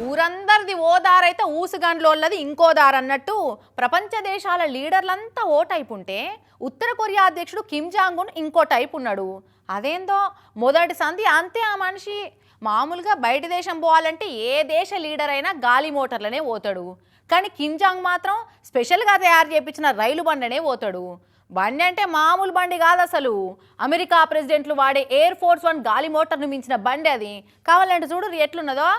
ఊరందరిది ఓ దారైతే ఊసుగండ్లోళ్ళది ఇంకో దారన్నట్టు ప్రపంచ దేశాల లీడర్లంతా ఓ టైపు ఉంటే ఉత్తర కొరియా అధ్యక్షుడు కిమ్ జాంగ్ ఉన్ ఇంకో టైపు ఉన్నాడు. అదేందో మొదటి సంధి అంతే ఆ మనిషి. మామూలుగా బయట దేశం పోవాలంటే ఏ దేశ లీడర్ అయినా గాలి మోటార్లనే పోతాడు. కానీ కిమ్ జాంగ్ మాత్రం స్పెషల్గా తయారు చేయించిన రైలు బండనే పోతాడు. బండి అంటే మామూలు బండి కాదు అసలు. అమెరికా ప్రెసిడెంట్లు వాడే ఎయిర్ ఫోర్స్ 1 గాలి మోటార్ను మించిన బండి అది. కావాలంటే చూడు ఎట్లున్నదో.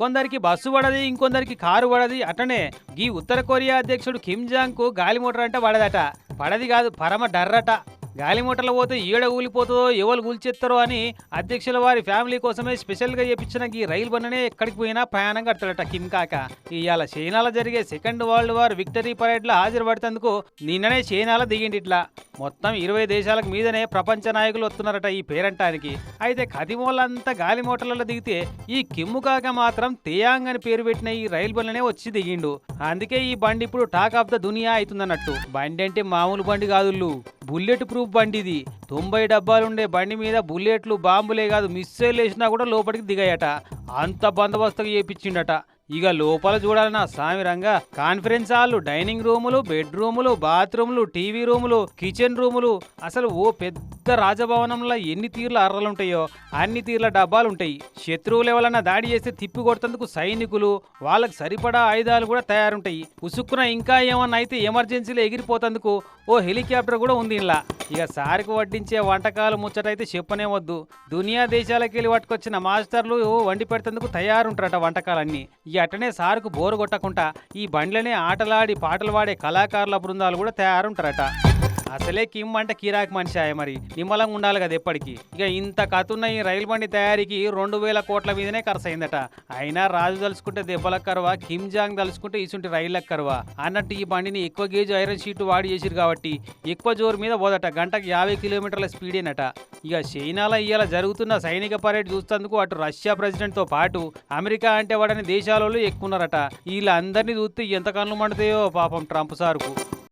కొందరికి బస్సు పడది, ఇంకొందరికి కారు పడది. అటనే ఈ ఉత్తర కొరియా అధ్యక్షుడు కిమ్ జాంగ్ కు గాలి మోటార్ అంటే పడదట. పడది కాదు, పరమ డర్రట. గాలి మోటార్లు పోతే ఏడ ఊలిపోతుందో, ఎవరు కూల్చేస్తారో అని అధ్యక్షుల వారి ఫ్యామిలీ కోసమే స్పెషల్గా చేపించిన ఈ రైలు బండనే ఎక్కడికి పోయినా ప్రయాణం కడతాడట కిమ్ కాక. ఇవాళ చైనాలో జరిగే సెకండ్ వరల్డ్ వార్ విక్టరీ పరేడ్లో హాజరు పడుతందుకు నిన్ననే చైనాలో దిగిండి. ఇట్లా మొత్తం 20 దేశాలకు మీదనే ప్రపంచ నాయకులు వస్తున్నారట ఈ పేరంటానికి. అయితే కదిమోళ్ళంతా గాలి మోటార్లలో దిగితే ఈ కిమ్ము కాక మాత్రం తేయాంగ్ అని పేరు పెట్టిన ఈ రైలు బండినే వచ్చి దిగిండు. అందుకే ఈ బండి ఇప్పుడు టాక్ ఆఫ్ ద దునియా అవుతుందన్నట్టు. బండి అంటే మామూలు బండి కాదుళ్ళు, బుల్లెట్ ప్రూఫ్ బండి ఇది. 90 డబ్బాలుండే బండి మీద బుల్లెట్లు, బాంబులే కాదు మిస్సైల్ వేసినా కూడా లోపలికి దిగాయట. అంత బందోబస్తుగా చేపించిండట. ఇక లోపల చూడాలన్నా సామిరంగా కాన్ఫరెన్స్ హాళ్ళు, డైనింగ్ రూములు, బెడ్ రూములు, బాత్రూములు, టీవీ రూములు, కిచెన్ రూములు, అసలు ఓ పెద్ద రాజభవనంలో ఎన్ని తీర్ల అర్రలుంటాయో అన్ని తీర్ల డబ్బాలు ఉంటాయి. శత్రువులు ఎవరన్నా దాడి చేస్తే తిప్పి కొడుతందుకు సైనికులు, వాళ్ళకి సరిపడా ఆయుధాలు కూడా తయారుంటాయి. ఉసుక్కున ఇంకా ఏమన్నా అయితే ఎమర్జెన్సీలో ఎగిరిపోతందుకు ఓ హెలికాప్టర్ కూడా ఉంది ఇలా. ఇక సారికి వడ్డించే వంటకాలు ముచ్చటైతే చెప్పనే వద్దు. దునియా దేశాలకు వెళ్ళి పట్టుకొచ్చిన మాస్టర్లు వండి పెడుతందుకు తయారుంటారట వంటకాలన్నీ. ఈ అట్టనే సారుకు బోరు కొట్టకుండా ఈ బండ్లనే ఆటలాడి పాటలు పాడే కళాకారుల బృందాలు కూడా తయారుంటారట. అసలే కిమ్ అంటే కిరాక్ మనిషి ఆయ, మరి నిమ్మలంగా ఉండాలి కదా ఎప్పటికీ. ఇక ఇంత కతున్న ఈ రైలు బండి తయారీకి 2000 కోట్ల మీదనే ఖర్చు అయిందట. అయినా రాజు తలుచుకుంటే దెబ్బలకు కరువా, కిమ్ జాంగ్ తలుచుకుంటే ఇసుంటి రైళ్లకు కరువా అన్నట్టు ఈ బండిని ఎక్కువ గేజ్ ఐరన్ షీట్ వాడి చేసిరు కాబట్టి ఎక్కువ జోరు మీద పోదట. గంటకు 50 కిలోమీటర్ల స్పీడేనట. ఇక చైనాలో ఇవాళ జరుగుతున్న సైనిక పరేడ్ చూస్తేందుకు అటు రష్యా ప్రెసిడెంట్ తో పాటు అమెరికా అంటే వాడని దేశాలలో ఎక్కున్నారట. వీళ్ళందరినీ చూస్తే ఎంత కళ్ళు మండుతాయో పాపం ట్రంప్ సారుకు.